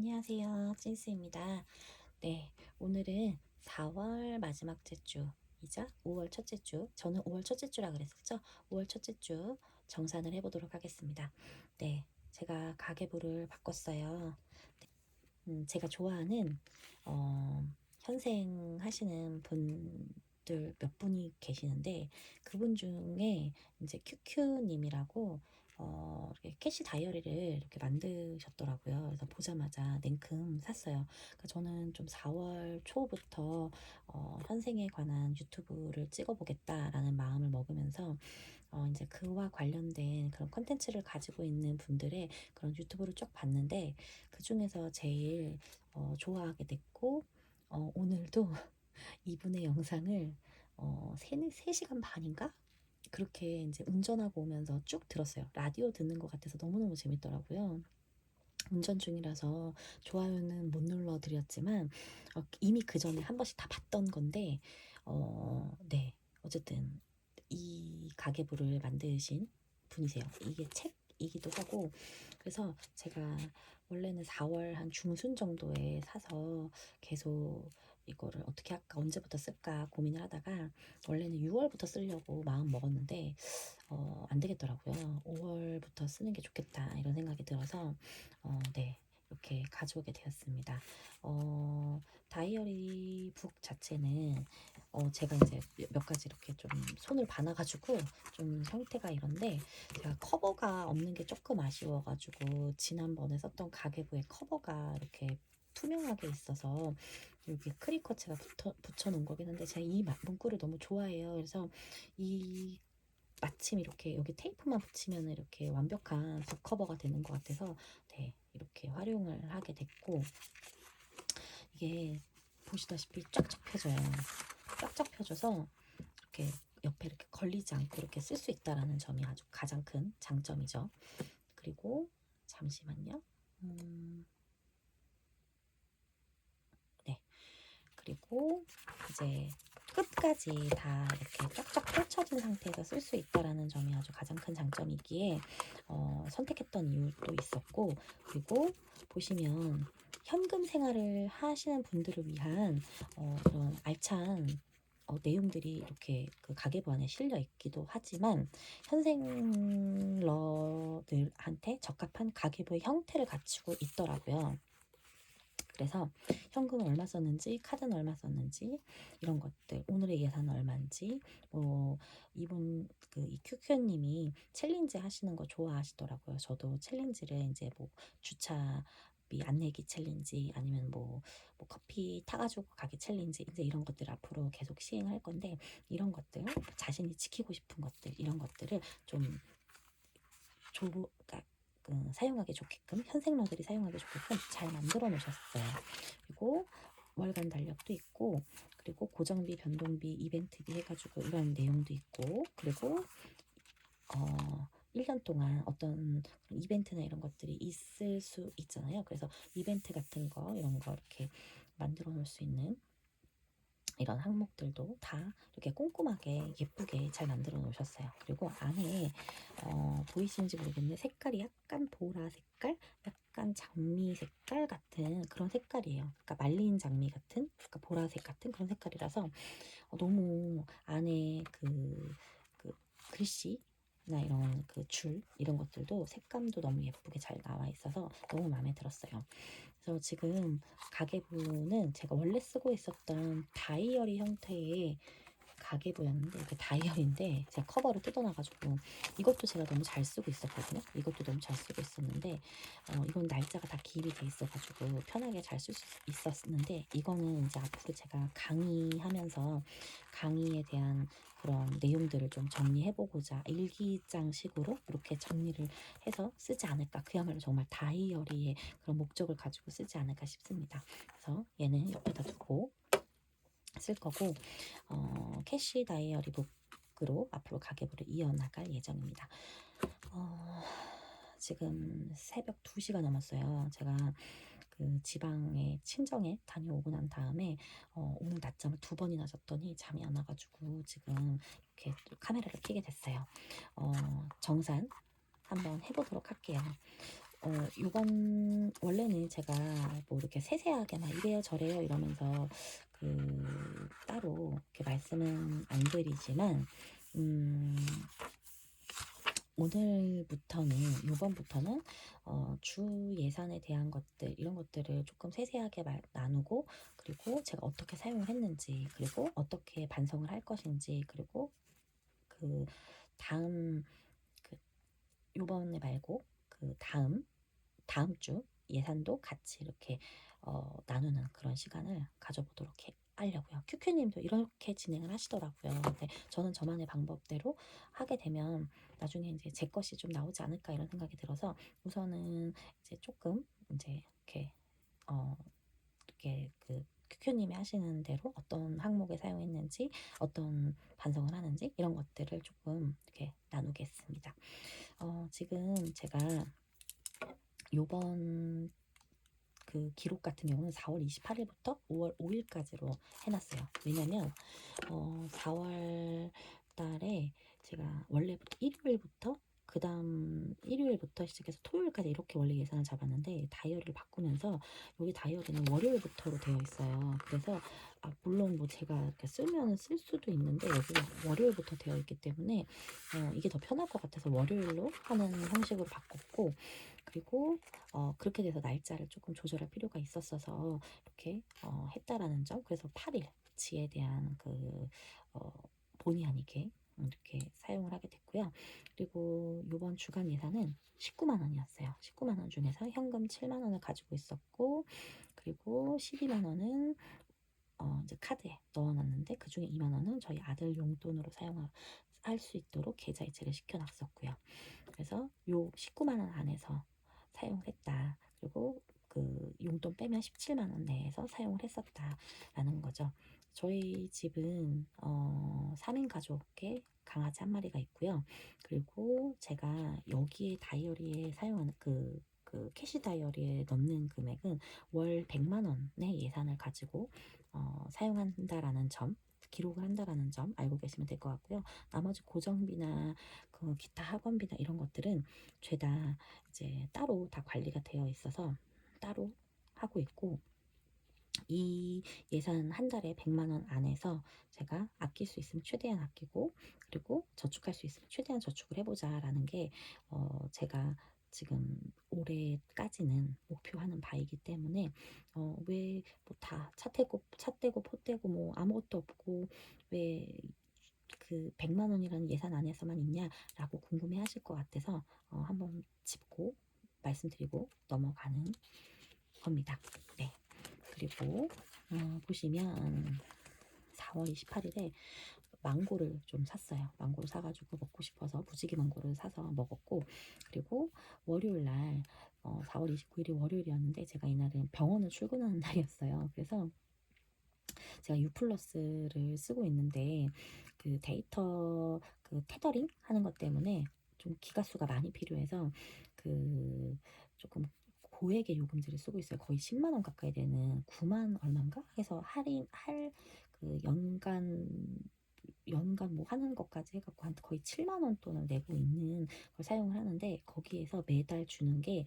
안녕하세요. 찐스입니다. 네, 오늘은 4월 마지막 주이자 5월 첫째 주, 저는 5월 첫째 주라 그랬었죠? 5월 첫째 주 정산을 해보도록 하겠습니다. 네, 제가 가계부를 바꿨어요. 제가 좋아하는 어, 현생 하시는 분들 몇 분이 계시는데 그분 중에 이제 큐큐님이라고 이렇게 캐시 다이어리를 이렇게 만드셨더라고요. 그래서 보자마자 냉큼 샀어요. 그러니까 저는 좀 4월 초부터 현생에 관한 유튜브를 찍어보겠다라는 마음을 먹으면서 이제 그와 관련된 그런 컨텐츠를 가지고 있는 분들의 그런 유튜브를 쭉 봤는데 그 중에서 제일 좋아하게 됐고 오늘도 이분의 영상을 3시간 반인가? 그렇게 이제 운전하고 오면서 쭉 들었어요. 라디오 듣는 것 같아서 너무너무 재밌더라고요. 운전 중이라서 좋아요는 못 눌러드렸지만 이미 그 전에 한 번씩 다 봤던 건데 네, 어쨌든 이 가계부를 만드신 분이세요. 이게 책이기도 하고 그래서 제가 원래는 4월 한 중순 정도에 사서 계속 이거를 어떻게 할까 언제부터 쓸까 고민을 하다가 원래는 6월부터 쓰려고 마음 먹었는데 안 되겠더라고요. 5월부터 쓰는 게 좋겠다 이런 생각이 들어서 네, 이렇게 가져오게 되었습니다. 다이어리 북 자체는 제가 이제 몇 가지 이렇게 좀 손을 봐놔가지고 좀 형태가 이런데 제가 커버가 없는 게 조금 아쉬워가지고 지난번에 썼던 가계부의 커버가 이렇게 투명하게 있어서 여기 크리커츠가 붙여놓은 거긴 한데 제가 이 문구를 너무 좋아해요. 그래서 이 마침 이렇게 여기 테이프만 붙이면 이렇게 완벽한 북커버가 되는 것 같아서 네, 이렇게 활용을 하게 됐고 이게 보시다시피 쫙쫙 펴져요. 쫙쫙 펴져서 이렇게 옆에 이렇게 걸리지 않고 이렇게 쓸 수 있다라는 점이 아주 가장 큰 장점이죠. 그리고 잠시만요. 네. 그리고 이제 끝까지 다 이렇게 쫙쫙 펼쳐진 상태에서 쓸 수 있다라는 점이 아주 가장 큰 장점이기에 선택했던 이유도 있었고 그리고 보시면 현금 생활을 하시는 분들을 위한 그런 알찬 내용들이 이렇게 그 가계부 안에 실려 있기도 하지만 현생러들한테 적합한 가계부의 형태를 갖추고 있더라고요. 그래서 현금은 얼마 썼는지, 카드는 얼마 썼는지 이런 것들, 오늘의 예산은 얼마인지, 이분 이 큐큐님이 챌린지 하시는 거 좋아하시더라고요. 저도 챌린지를 이제 주차비 안 내기 챌린지 아니면 커피 타가지고 가기 챌린지 이제 이런 것들 앞으로 계속 시행할 건데 이런 것들 자신이 지키고 싶은 것들 이런 것들을 좀 그러니까 사용하기 좋게끔 현생러들이 사용하기 좋게끔 잘 만들어 놓으셨어요. 그리고 월간 달력도 있고 그리고 고정비, 변동비, 이벤트비 해가지고 이런 내용도 있고 그리고 1년 동안 어떤 이벤트나 이런 것들이 있을 수 있잖아요. 그래서 이벤트 같은 거 이런 거 이렇게 만들어 놓을 수 있는 이런 항목들도 다 이렇게 꼼꼼하게 예쁘게 잘 만들어 놓으셨어요. 그리고 안에 보이시는지 모르겠는데 색깔이 약간 보라 색깔, 약간 장미 색깔 같은 그런 색깔이에요. 그러니까 말린 장미 같은, 그러니까 보라색 같은 그런 색깔이라서 너무 안에 그 글씨 나 이런 이런 것들도 색감도 너무 예쁘게 잘 나와 있어서 너무 마음에 들었어요. 그래서 지금 가계부는 제가 원래 쓰고 있었던 다이어리 형태의 가계부였는데 그 다이어리인데 제가 커버를 뜯어놔가지고 이것도 제가 너무 잘 쓰고 있었거든요. 이것도 너무 잘 쓰고 있었는데 이건 날짜가 다 기입이 돼 있어가지고 편하게 잘 쓸 수 있었는데 이거는 이제 앞으로 제가 강의하면서 강의에 대한 그런 내용들을 좀 정리해보고자 일기장식으로 이렇게 정리를 해서 쓰지 않을까. 그야말로 정말 다이어리의 그런 목적을 가지고 쓰지 않을까 싶습니다. 그래서 얘는 옆에다 두고 쓸 거고 캐시 다이어리 북으로 앞으로 가계부를 이어나갈 예정입니다. 지금 새벽 2시가 넘었어요. 제가 그 지방에 친정에 다녀오고 난 다음에 오늘 낮잠을 2번이나 잤더니 잠이 안 와가지고 지금 이렇게 카메라를 켜게 됐어요. 정산 한번 해보도록 할게요. 요번 원래는 제가 뭐 이렇게 세세하게 막 이래요 저래요 이러면서 따로 이렇게 말씀은 안 드리지만, 음 오늘부터는 요번부터는 주 예산에 대한 것들 이런 것들을 조금 세세하게 나누고, 그리고 제가 어떻게 사용을 했는지, 그리고 어떻게 반성을 할 것인지, 그리고 그 다음 그 요번에 말고 다음 주 예산도 같이 이렇게 나누는 그런 시간을 가져보도록 하려고요. 큐큐님도 이렇게 진행을 하시더라고요. 근데 저는 저만의 방법대로 하게 되면 나중에 이제 제 것이 좀 나오지 않을까 이런 생각이 들어서, 우선은 이제 조금 이제 어, 이렇게 큐큐님이 하시는 대로 어떤 항목에 사용했는지, 어떤 반성을 하는지 이런 것들을 조금 이렇게 나누겠습니다. 지금 제가 요번 기록 같은 경우는 4월 28일부터 5월 5일까지로 해놨어요. 왜냐면 4월 달에 제가 원래부터 일요일부터, 그 다음 일요일부터 시작해서 토요일까지 이렇게 원래 예산을 잡았는데, 다이어리를 바꾸면서 여기 다이어리는 월요일부터로 되어 있어요. 그래서 물론 뭐 제가 이렇게 쓰면 쓸 수도 있는데, 여기가 월요일부터 되어 있기 때문에 이게 더 편할 것 같아서 월요일로 하는 형식으로 바꿨고, 그리고 그렇게 돼서 날짜를 조금 조절할 필요가 있었어서 이렇게 했다라는 점. 그래서 8일 지에 대한 어, 본의 아니게 이렇게 사용을 하게 됐고요. 그리고 이번 주간 예산은 19만 원이었어요. 19만 원 중에서 현금 7만 원을 가지고 있었고, 그리고 12만 원은 이제 카드에 넣어놨는데, 그 중에 2만 원은 저희 아들 용돈으로 사용할 수 있도록 계좌이체를 시켜놨었고요. 그래서 요 19만 원 안에서 사용을 했다. 그리고 용돈 빼면 17만 원 내에서 사용을 했었다라는 거죠. 저희 집은 3인 가족의 강아지 한 마리가 있고요. 그리고 제가 여기에 다이어리에 사용하는 캐시 다이어리에 넣는 금액은 월 100만 원의 예산을 가지고 사용한다라는 점, 기록을 한다라는 점 알고 계시면 될 것 같고요. 나머지 고정비나 기타 학원비나 이런 것들은 죄다 이제 따로 다 관리가 되어 있어서 따로 하고 있고, 이 예산 한 달에 100만 원 안에서 제가 아낄 수 있으면 최대한 아끼고, 그리고 저축할 수 있으면 최대한 저축을 해보자라는 게 제가 지금 올해까지는 목표하는 바이기 때문에, 왜 뭐 다 차 떼고 포 떼고 뭐 아무것도 없고 왜 100만 원이라는 예산 안에서만 있냐라고 궁금해 하실 것 같아서 한번 짚고 말씀드리고 넘어가는 겁니다. 네. 그리고 보시면 4월 28일에 망고를 좀 샀어요. 망고를 사가지고 먹고 싶어서 무지개 망고를 사서 먹었고, 그리고 월요일 날 4월 29일이 월요일이었는데 제가 이날은 병원을 출근하는 날이었어요. 그래서 제가 유플러스를 쓰고 있는데 데이터 테더링 하는 것 때문에 좀 기가수가 많이 필요해서 조금 고액의 요금제를 쓰고 있어요. 거의 10만 원 가까이 되는 9만 얼마인가 해서 할연간 뭐 하는 것까지 해갖고 한 거의 7만 원 돈을 내고 있는 걸 사용을 하는데, 거기에서 매달 주는 게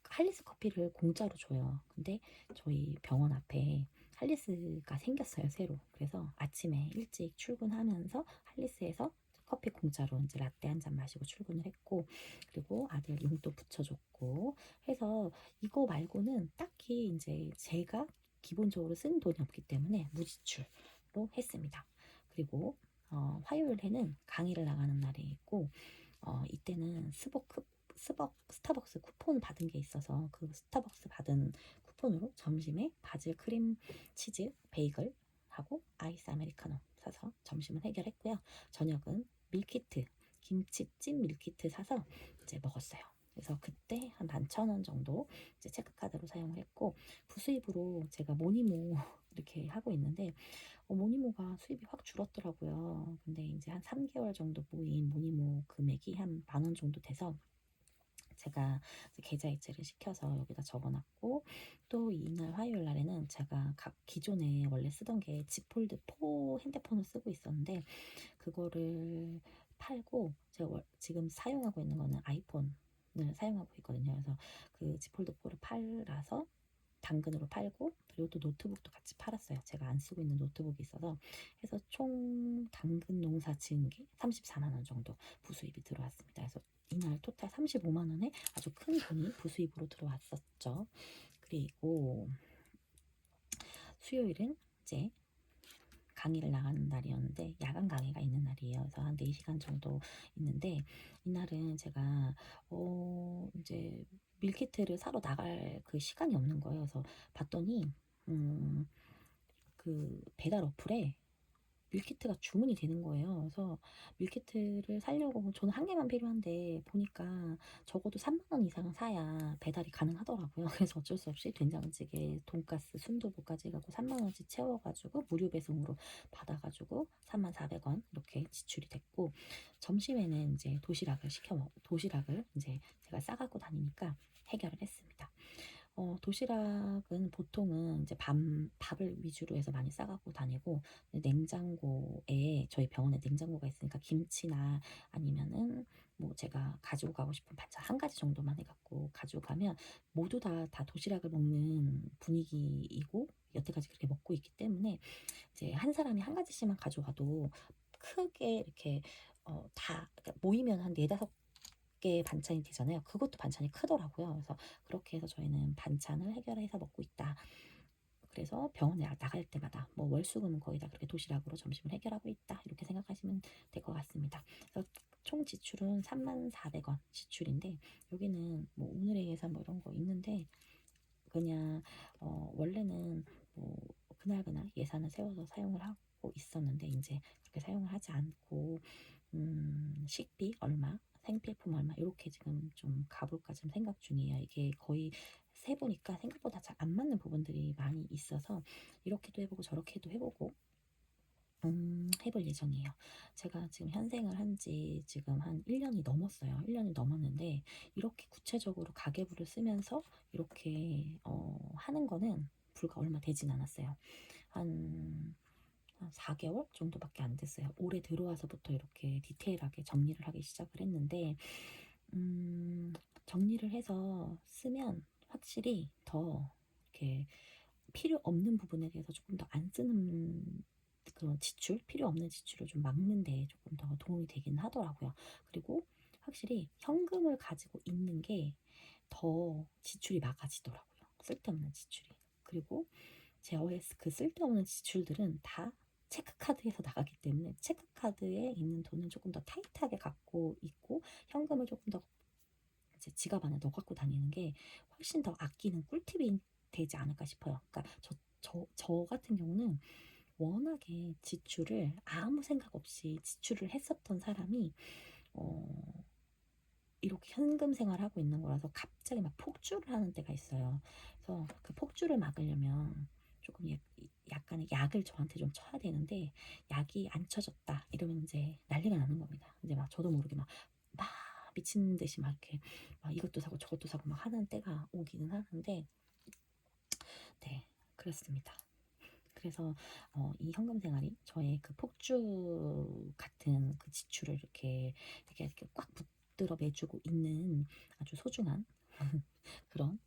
할리스 커피를 공짜로 줘요. 근데 저희 병원 앞에 할리스가 생겼어요, 새로. 그래서 아침에 일찍 출근하면서 할리스에서 커피 공짜로 이제 라떼 한 잔 마시고 출근을 했고, 그리고 아들 용돈 붙여줬고 해서, 이거 말고는 딱히 이제 제가 기본적으로 쓰는 돈이 없기 때문에 무지출로 했습니다. 그리고 화요일에는 강의를 나가는 날이 있고, 이때는 스타벅스 쿠폰 받은 게 있어서 그 스타벅스 받은 쿠폰으로 점심에 바질 크림 치즈 베이글 하고 아이스 아메리카노 사서 점심은 해결했고요. 저녁은 밀키트, 김치찜 밀키트 사서 이제 먹었어요. 그래서 그때 한 11,000원 정도 이제 체크카드로 사용을 했고, 부수입으로 제가 모니모 이렇게 하고 있는데 모니모가 수입이 확 줄었더라고요. 근데 이제 한 3개월 정도 모인 모니모 금액이 한 10,000원 정도 돼서 제가 계좌이체를 시켜서 여기다 적어놨고, 또 이날 화요일 날에는 제가 기존에 원래 쓰던 게 Z 폴드 4 핸드폰을 쓰고 있었는데, 그거를 팔고 제가 지금 사용하고 있는 거는 아이폰 사용하고 있거든요. 그래서 그 지폴드4를 팔아서 당근으로 팔고, 그리고 또 노트북도 같이 팔았어요. 제가 안 쓰고 있는 노트북이 있어서. 해서 총 당근 농사 지은 게 34만 원 정도 부수입이 들어왔습니다. 그래서 이날 토탈 35만 원에 아주 큰 돈이 부수입으로 들어왔었죠. 그리고 수요일은 이제 강의를 나가는 날이었는데, 야간 강의가 있는 날이에요. 그래서 한 4시간 정도 있는데, 이날은 제가 이제 밀키트를 사러 나갈 그 시간이 없는 거예요. 그래서 봤더니 그 배달 어플에 밀키트가 주문이 되는 거예요. 그래서 밀키트를 사려고, 저는 한 개만 필요한데 보니까 적어도 3만 원 이상은 사야 배달이 가능하더라고요. 그래서 어쩔 수 없이 된장찌개, 돈가스, 순두부까지 해갖고 3만 원씩 채워가지고 무료 배송으로 받아가지고 34,400원 이렇게 지출이 됐고, 점심에는 이제 도시락을 이제 제가 싸갖고 다니니까 해결을 했습니다. 도시락은 보통은 이제 밥을 위주로 해서 많이 싸갖고 다니고, 냉장고에, 저희 병원에 냉장고가 있으니까 김치나 아니면은 뭐 제가 가지고 가고 싶은 반찬 한 가지 정도만 해갖고 가지고 가면, 모두 다 도시락을 먹는 분위기이고 여태까지 그렇게 먹고 있기 때문에, 이제 한 사람이 한 가지씩만 가져가도 크게 이렇게 그러니까 모이면 한 네다섯 개 반찬이 되잖아요. 그것도 반찬이 크더라고요. 그래서 그렇게 해서 저희는 반찬을 해결해서 먹고 있다. 그래서 병원에 나갈 때마다 뭐 월수금은 거의 다 그렇게 도시락으로 점심을 해결하고 있다, 이렇게 생각하시면 될 것 같습니다. 그래서 총 지출은 34,400원 지출인데, 여기는 뭐 오늘의 예산 뭐 이런 거 있는데, 그냥 원래는 뭐 그날그날 예산을 세워서 사용을 하고 있었는데, 이제 그렇게 사용을 하지 않고 식비 얼마, 생필품 얼마, 이렇게 지금 좀 가볼까 지금 생각 중이에요. 이게 거의 세보니까 생각보다 잘 안 맞는 부분들이 많이 있어서, 이렇게도 해보고 저렇게도 해보고 해볼 예정이에요. 제가 지금 현생을 한 지 지금 한 1년이 넘었어요. 1년이 넘었는데, 이렇게 구체적으로 가계부를 쓰면서 이렇게 하는 거는 불과 얼마 되진 않았어요. 한 4개월 정도밖에 안 됐어요. 올해 들어와서부터 이렇게 디테일하게 정리를 하기 시작을 했는데, 정리를 해서 쓰면 확실히 더 이렇게 필요 없는 부분에 대해서 조금 더 안 쓰는 그런 필요 없는 지출을 좀 막는 데 조금 더 도움이 되긴 하더라고요. 그리고 확실히 현금을 가지고 있는 게 더 지출이 막아지더라고요. 쓸데없는 지출이. 그리고 저의 그 쓸데없는 지출들은 다 체크카드에서 나가기 때문에, 체크카드에 있는 돈은 조금 더 타이트하게 갖고 있고, 현금을 조금 더 이제 지갑 안에 넣어 갖고 다니는 게 훨씬 더 아끼는 꿀팁이 되지 않을까 싶어요. 그러니까 저 같은 경우는 워낙에 지출을 아무 생각 없이 지출을 했었던 사람이 어, 이렇게 현금 생활하고 있는 거라서 갑자기 막 폭주를 하는 때가 있어요. 그래서 그 폭주를 막으려면 조금 약간의 약을 저한테 좀 쳐야 되는데, 약이 안 쳐졌다 이러면 이제 난리가 나는 겁니다. 이제 막 저도 모르게 막 미친 듯이 막 이렇게 막 이것도 사고 저것도 사고 막 하는 때가 오기는 하는데, 네, 그렇습니다. 그래서 이 현금 생활이 저의 그 폭주 같은 그 지출을 이렇게 꽉 붙들어 매주고 있는 아주 소중한 그런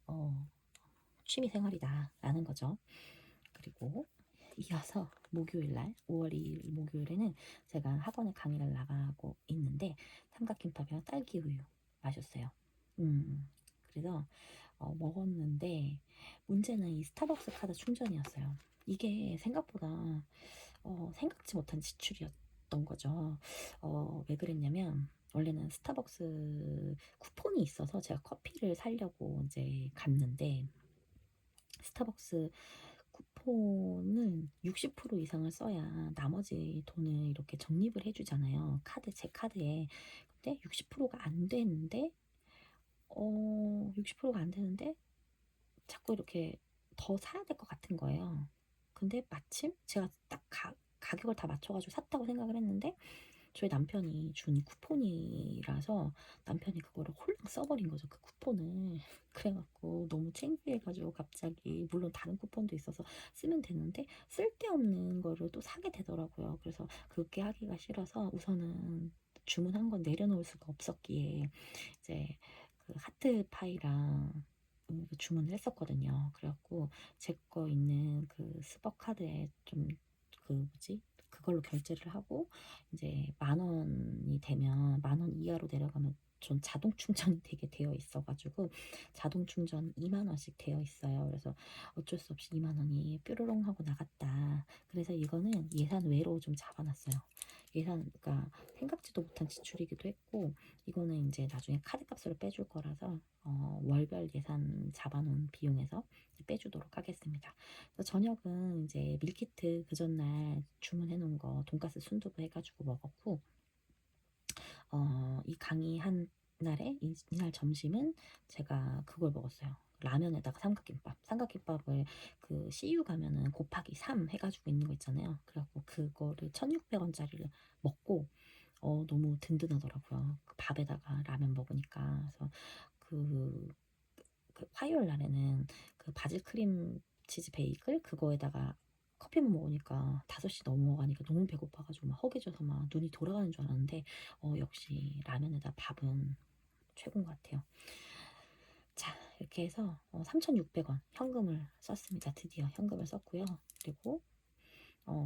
어, 취미 생활이다라는 거죠. 그리고 이어서 목요일 날, 5월 2일 목요일에는 제가 학원에 강의를 나가고 있는데, 삼각김밥이랑 딸기 우유 마셨어요. 그래서 먹었는데, 문제는 이 스타벅스 카드 충전이었어요. 이게 생각보다 생각지 못한 지출이었던 거죠. 왜 그랬냐면, 원래는 스타벅스 쿠폰이 있어서 제가 커피를 사려고 이제 갔는데, 스타벅스 쿠폰은 60% 이상을 써야 나머지 돈을 이렇게 적립을 해주잖아요. 제 카드에. 근데 60%가 안 되는데, 60%가 안 되는데, 자꾸 이렇게 더 사야 될 것 같은 거예요. 근데 마침 제가 딱 가격을 다 맞춰가지고 샀다고 생각을 했는데, 저희 남편이 준 쿠폰이라서 남편이 그거를 홀랑 써버린 거죠, 그 쿠폰을. 그래갖고 너무 창피해가지고, 갑자기 물론 다른 쿠폰도 있어서 쓰면 되는데 쓸데없는 거를 또 사게 되더라고요. 그래서 그렇게 하기가 싫어서 우선은 주문한 건 내려놓을 수가 없었기에 이제 그 하트 파이랑 주문을 했었거든요. 그래 갖고 제 거 있는 그 스벅 카드에 좀 그 뭐지? 그걸로 결제를 하고 이제 만 원이 되면 만 원 이하로 내려가면 전 자동 충전이 되게 되어 있어 가지고 자동 충전 2만 원씩 되어 있어요. 그래서 어쩔 수 없이 2만 원이 뾰로롱 하고 나갔다. 그래서 이거는 예산 외로 좀 잡아 놨어요. 그러니까 생각지도 못한 지출이기도 했고 이거는 인제 나중에 카드값으로 빼줄 거라서 월별 예산 잡아 놓은 비용에서 빼주도록 하겠습니다. 그래서 저녁은 인제 밀키트 그 전날 주문해 놓은 거 돈가스 순두부 해 가지고 먹었고 이 강의한 날에 이날 점심은 제가 그걸 먹었어요. 라면에다가 삼각김밥. 삼각김밥을 그 CU 가면은 곱하기 3 해 가지고 있는 거 있잖아요. 그래 갖고 그거를 1,600 원짜리를 먹고 너무 든든하더라고요. 그 밥에다가 라면 먹으니까. 그래서 그 화요일 날에는 그 바질 크림 치즈 베이글 그거에다가 커피만 먹으니까 5시 넘어가니까 너무 배고파 가지고 막 허기져서 막 눈이 돌아가는 줄 알았는데 역시 라면에다 밥은 최고인 것 같아요. 자, 이렇게 해서 3,600원 현금을 썼습니다. 드디어 현금을 썼고요. 그리고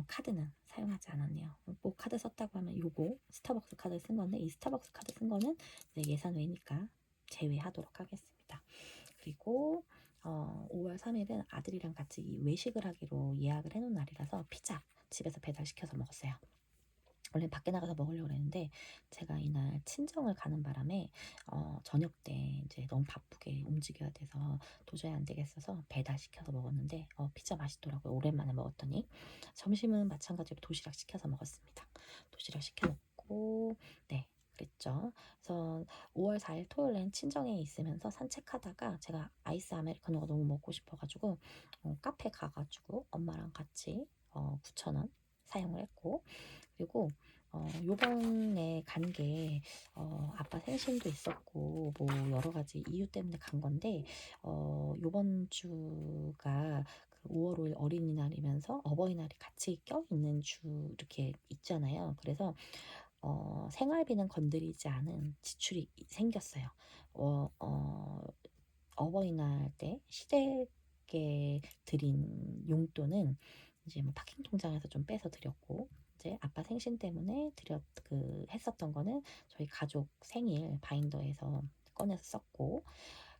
카드는 사용하지 않았네요. 뭐 카드 썼다고 하면 요거 스타벅스 카드 쓴 건데 이 스타벅스 카드 쓴 거는 이제 예산 외니까 제외하도록 하겠습니다. 그리고 5월 3일은 아들이랑 같이 외식을 하기로 예약을 해 놓은 날이라서 피자 집에서 배달시켜서 먹었어요. 원래 밖에 나가서 먹으려고 그랬는데 제가 이날 친정을 가는 바람에 저녁 때 이제 너무 바쁘게 움직여야 돼서 도저히 안 되겠어서 배달시켜서 먹었는데 피자 맛있더라고요. 오랜만에 먹었더니. 점심은 마찬가지로 도시락 시켜서 먹었습니다. 도시락 시켜 먹고 네 그랬죠. 그래서 5월 4일 토요일엔 친정에 있으면서 산책하다가 제가 아이스 아메리카노가 너무 먹고 싶어 가지고 카페 가 가지고 엄마랑 같이 9,000원 사용을 했고 그리고 요번에 간 게 아빠 생신도 있었고 뭐 여러 가지 이유 때문에 간 건데 요번 주가 그 5월 5일 어린이날이면서 어버이날이 같이 껴있는 주 이렇게 있잖아요. 그래서 생활비는 건드리지 않은 지출이 생겼어요. 어 어 어버이날 때 시댁에 드린 용돈은 이제 뭐 파킹 통장에서 좀 빼서 드렸고 이제 아빠 생신 때문에 했었던 거는 저희 가족 생일 바인더에서 꺼내서 썼고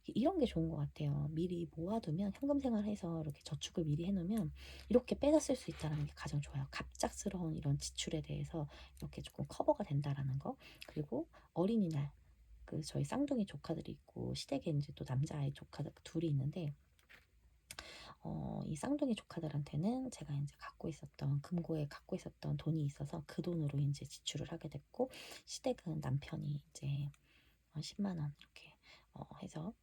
이런 게 좋은 것 같아요. 미리 모아두면 현금 생활해서 이렇게 저축을 미리 해놓으면 이렇게 빼서 쓸 수 있다는 게 가장 좋아요. 갑작스러운 이런 지출에 대해서 이렇게 조금 커버가 된다라는 거. 그리고 어린이날 저희 쌍둥이 조카들이 있고 시댁에 이제 또 남자아이 조카들 둘이 있는데 이 쌍둥이 조카들한테는 제가 이제 금고에 갖고 있었던 돈이 있어서 그 돈으로 이제 지출을 하게 됐고 시댁은 남편이 이제 10만 원 이렇게 해서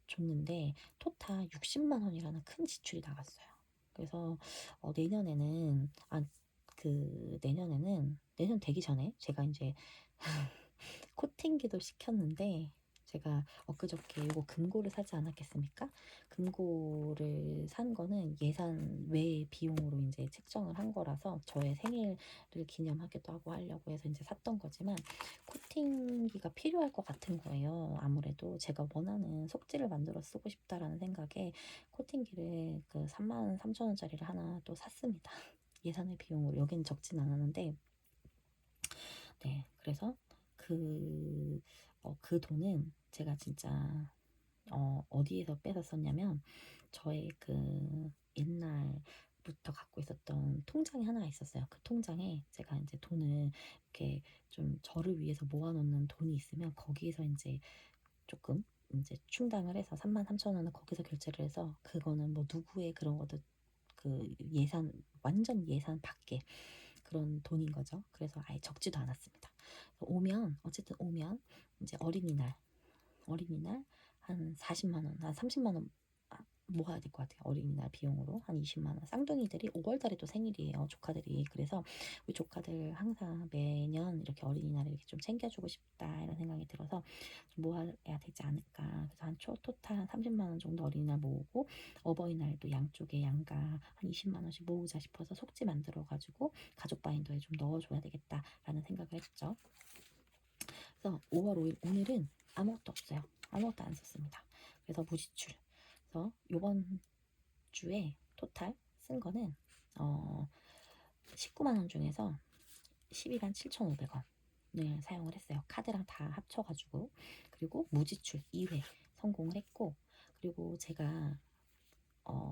줬는데 토탈 60만 원이라는 큰 지출이 나갔어요. 그래서 내년에는 내년 되기 전에 제가 이제 코팅기도 시켰는데 제가 엊그저께 요거 금고를 사지 않았겠습니까? 금고를 산 거는 예산 외의 비용으로 인제 책정을 한 거라서 저의 생일을 기념하기도 하고 하려고 해서 인제 샀던 거지만 코팅기가 필요할 것 같은 거예요. 아무래도 제가 원하는 속지를 만들어 쓰고 싶다라는 생각에 코팅기를 그 33,000 원짜리를 하나 또 샀습니다. 예산의 비용으로 여기는 적진 않았는데 네 그래서 그 돈은 제가 진짜 어디에서 빼서 썼냐면 저의 그 옛날부터 갖고 있었던 통장이 하나 있었어요. 그 통장에 제가 이제 돈을 이렇게 좀 저를 위해서 모아 놓는 돈이 있으면 거기에서 이제 조금 이제 충당을 해서 33,000 원을 거기서 결제를 해서 그거는 뭐 누구의 그런 것도 완전 예산 밖의 그런 돈인 거죠. 그래서 아예 적지도 않았습니다. 어쨌든 오면 이제 어린이날 한 40만 원, 한 30만 원 모아야 될 것 같아요. 어린이날 비용으로 한 20만 원. 쌍둥이들이 5월 달에 또 생일이에요. 조카들이. 그래서 우리 조카들 항상 매년 이렇게 어린이날에 이렇게 좀 챙겨주고 싶다 이런 생각이 들어서 좀 모아야 되지 않을까. 그래서 토탈 한 30만 원 정도 어린이날 모으고 어버이날도 양쪽에 양가 한 20만 원씩 모으자 싶어서 속지 만들어 가지고 가족 바인더에 좀 넣어줘야 되겠다라는 생각을 했죠. 그래서 5월 5일 오늘은 아무것도 없어요. 아무것도 안 썼습니다. 그래서 무지출. 그래서 요번 주에 토탈 쓴 거는 19만 원 중에서 12만 7,500원을 사용을 했어요. 카드랑 다 합쳐가지고. 그리고 무지출 2회 성공을 했고, 그리고 제가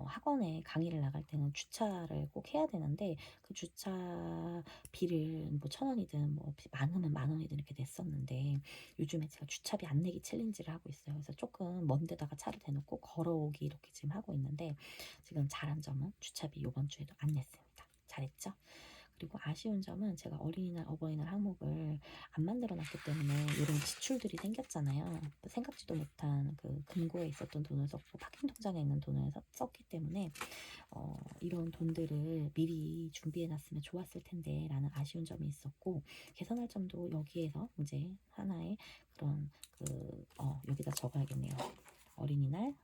학원에 강의를 나갈 때는 주차를 꼭 해야 되는데, 그 주차비를 뭐 1,000원이든 뭐 많으면 10,000원이든 이렇게 냈었는데, 요즘에 제가 주차비 안 내기 챌린지를 하고 있어요. 그래서 조금 먼 데다가 차를 대놓고 걸어오기 이렇게 지금 하고 있는데, 지금 잘한 점은 주차비 요번 주에도 안 냈습니다. 잘했죠? 그리고 아쉬운 점은 제가 어린이날, 어버이날 항목을 안 만들어 놨기 때문에 이런 지출들이 생겼잖아요. 생각지도 못한 그 금고에 있었던 돈을 썼고 파킹 통장에 있는 돈을 썼기 때문에 이런 돈들을 미리 준비해 놨으면 좋았을 텐데 라는 아쉬운 점이 있었고, 개선할 점도 여기에서 이제 하나의 그런 여기다 적어야겠네요. 어린이날,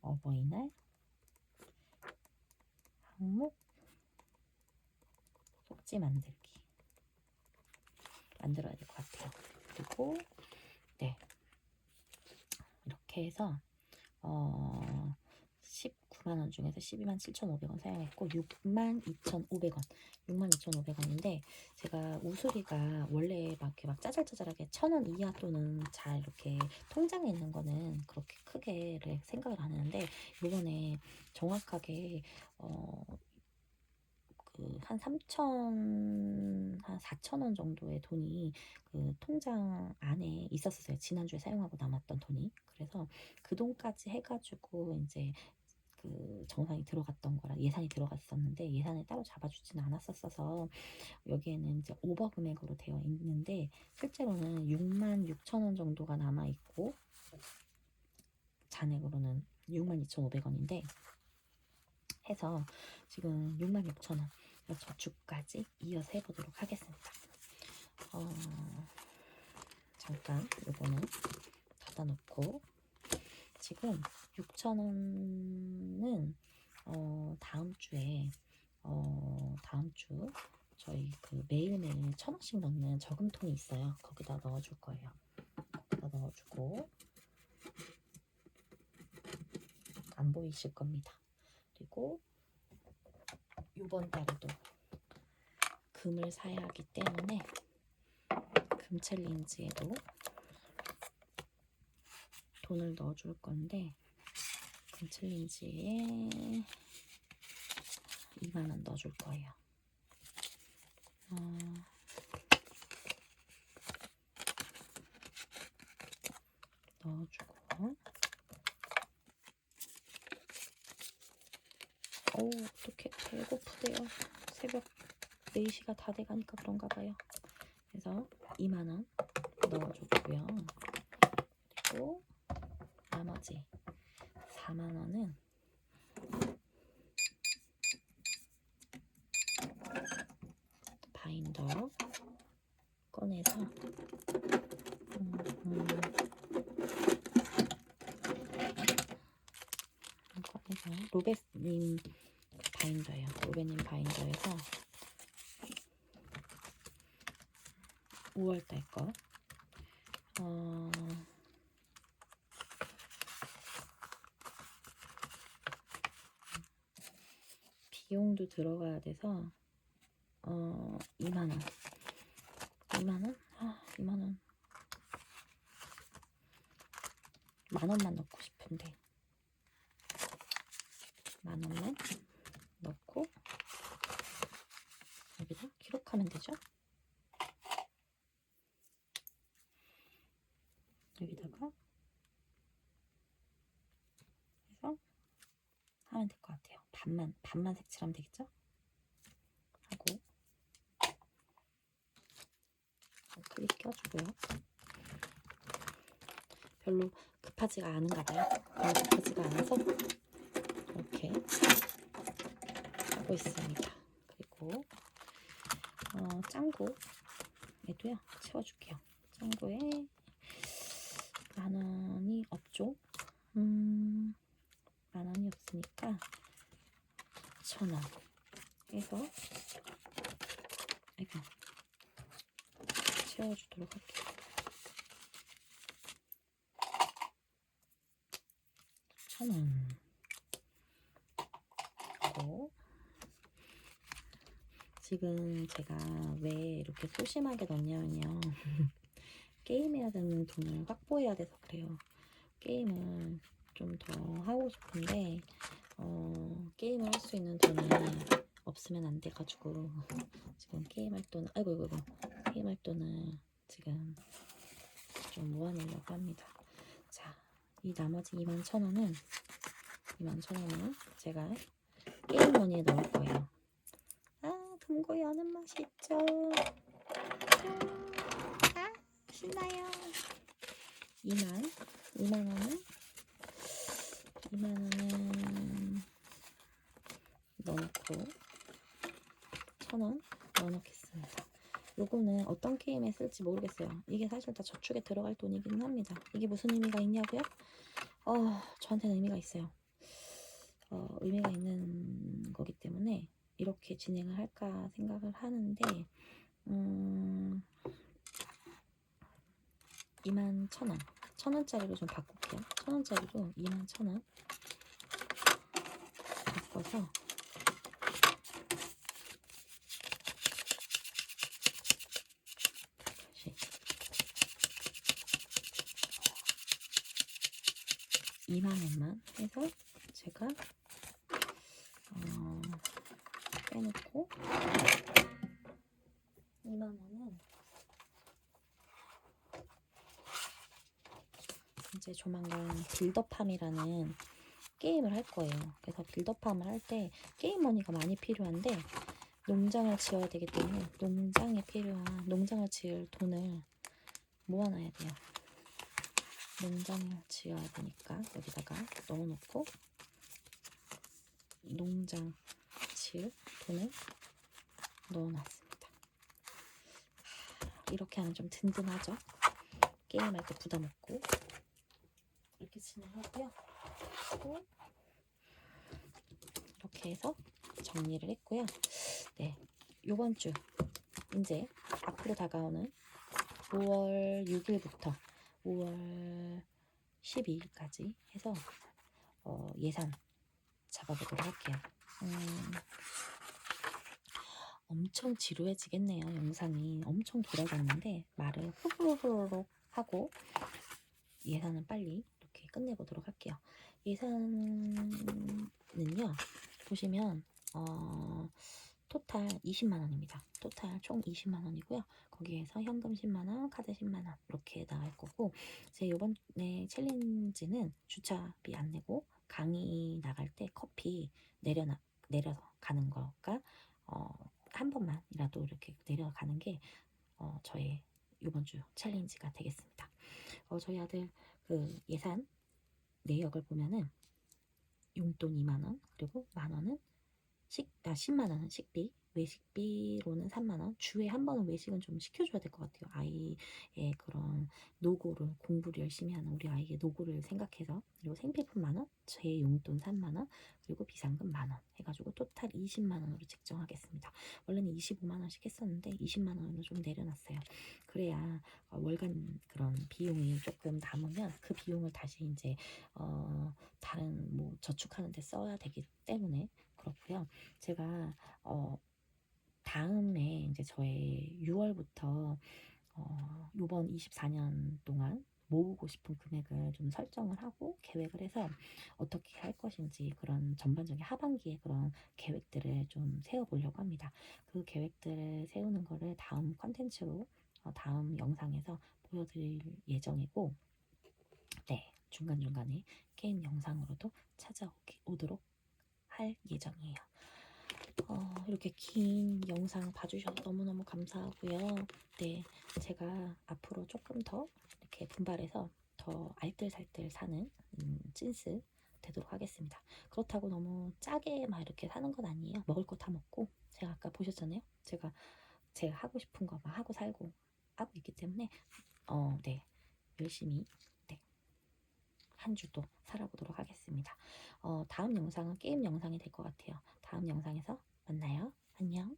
어버이날 항목 속지 만들기 만들어야 될 것 같아요. 그리고 네, 이렇게 해서 19만 원 중에서 12만 7,500원 사용했고 62,500원 62,500원인데, 제가 우수리가 원래 막 이렇게 막 짜잘짜잘하게 1,000원 이하 또는 잘 이렇게 통장에 있는 거는 그렇게 크게 생각을 안 했는데, 요번에 정확하게 한 4,000원 정도의 돈이 그 통장 안에 있었어요. 지난주에 사용하고 남았던 돈이. 그래서 그 돈까지 해가지고 이제 그 정산이 들어갔던 거라 예산이 들어갔었는데, 예산을 따로 잡아주지는 않았었어서 여기에는 이제 오버 금액으로 되어 있는데, 실제로는 66,000원 정도가 남아 있고 잔액으로는 62,500원인데 해서 지금 66,000원 저축까지 이어서 해보도록 하겠습니다. 잠깐 요거는 닫아놓고, 지금 6,000원은 다음 주에 다음 주 저희 그 매일매일 1,000원씩 넣는 저금통이 있어요. 거기다 넣어줄 거예요. 거기다 넣어주고, 안 보이실 겁니다. 그리고 요번 달에도 금을 사야 하기 때문에 금 챌린지에도 돈을 넣어줄 건데, 금 챌린지에 2만 원 넣어줄 거예요. 넣어주고, 어떡해, 배고프대요. 새벽 4시가 다 돼가니까 그런가 봐요. 그래서 2만 원 넣어줬고요. 그리고 나머지 4만 원은 바인더 꺼내서 로베님 바인더예요. 로베님 바인더에서 5월달 거 비용도 들어가야 돼서 2만 원. 2만 원? 2만 원. 10,000원만 넣고 싶은데 10,000원만 넣고 여기다 기록하면 되죠? 여기다가 해서 하면 될 것 같아요. 반만 색칠하면 되겠죠? 하고 클립 껴주고요. 별로 급하지가 않은가 봐요. 별로 급하지가 않아서 이렇게 하고 있습니다. 그리고 짱구에도요 채워줄게요. 짱구에 10,000원이 없죠? 10,000원이 없으니까 1,000원 해서, 아이고, 떼어주도록 할게요. 1,000원 하고, 지금 제가 왜 이렇게 소심하게 넣냐면요. 게임해야 되는 돈을 확보해야 돼서 그래요. 게임을 좀 더 하고 싶은데 게임을 할 수 있는 돈이 없으면 안 돼가지고 지금 게임할 돈, 아이고 게임할 돈을 지금 좀 모아내려고 합니다. 자, 이 나머지 21,000원은 제가 게임 머니에 넣을 거예요. 아, 금고 여는 맛이 있죠. 아, 신나요. 2만 원은 넣어놓고 1,000원 넣어놓겠습니다. 요거는 어떤 게임에 쓸지 모르겠어요. 이게 사실 다 저축에 들어갈 돈이기는 합니다. 이게 무슨 의미가 있냐고요? 저한테는 의미가 있어요. 의미가 있는 거기 때문에 이렇게 진행을 할까 생각을 하는데 21,000원 1,000원짜리로 좀 바꿀게요. 1,000원짜리로 21,000원 바꿔서 다시 2만원만 해서 제가 빼놓고 2만원은 이제 조만간 빌더팜이라는 게임을 할 거예요. 그래서 빌더팜을 할 때 게임 머니가 많이 필요한데 농장을 지어야 되기 때문에 농장을 지을 돈을 모아놔야 돼요. 농장을 지어야 되니까 여기다가 넣어놓고 농장 지을 돈을 넣어놨습니다. 이렇게 하면 좀 든든하죠. 게임할 때 부담 없고. 이렇게 진행하고요. 그리고 이렇게 해서 정리를 했고요. 네, 요번 주 이제 앞으로 다가오는 5월 6일부터 5월 12일까지 해서 예산 잡아보도록 할게요. 엄청 지루해지겠네요. 영상이 엄청 길어졌는데 말을 후루룩 하고 예산은 빨리 이렇게 끝내보도록 할게요. 예산은요, 보시면 토탈 20만원입니다. 토탈 총 20만원이고요. 거기에서 현금 10만원, 카드 10만원 이렇게 나갈 거고, 제 요번에 챌린지는 주차비 안 내고 강의 나갈 때 커피 내려서 가는 거가 한 번만이라도 이렇게 내려가는 게 저의 요번 주 챌린지가 되겠습니다. 저희 아들 그 예산 내역을 보면은 용돈 2만원, 그리고 만원은 10만원은 식비, 외식비로는 3만원, 주에 한 번은 외식은 좀 시켜줘야 될 것 같아요. 아이의 그런 노고를, 공부를 열심히 하는 우리 아이의 노고를 생각해서. 그리고 생필품 만원, 제 용돈 3만원, 그리고 비상금 만원 해가지고 토탈 20만원으로 책정하겠습니다. 원래는 25만원씩 했었는데 20만원으로 좀 내려놨어요. 그래야 월간 그런 비용이 조금 남으면 그 비용을 다시 이제 다른 뭐 저축하는 데 써야 되기 때문에 그렇고요. 제가 다음에 이제 저의 6월부터 요번 24년 동안 모으고 싶은 금액을 좀 설정을 하고 계획을 해서 어떻게 할 것인지 그런 전반적인 하반기에 그런 계획들을 좀 세워보려고 합니다. 그 계획들을 세우는 거를 다음 컨텐츠로 다음 영상에서 보여드릴 예정이고, 네, 중간중간에 게임 영상으로도 찾아오도록 할 예정이에요. 이렇게 긴 영상 봐주셔서 너무너무 감사하고요. 네, 제가 앞으로 조금 더 이렇게 분발해서 더 알뜰살뜰 사는 찐스 되도록 하겠습니다. 그렇다고 너무 짜게 막 이렇게 사는 건 아니에요. 먹을 거 다 먹고, 제가 아까 보셨잖아요. 제가 하고 싶은 거 막 하고 살고 하고 있기 때문에 네, 열심히 네, 한 주도 살아보도록 하겠습니다. 다음 영상은 게임 영상이 될 것 같아요. 다음 영상에서 만나요. 안녕.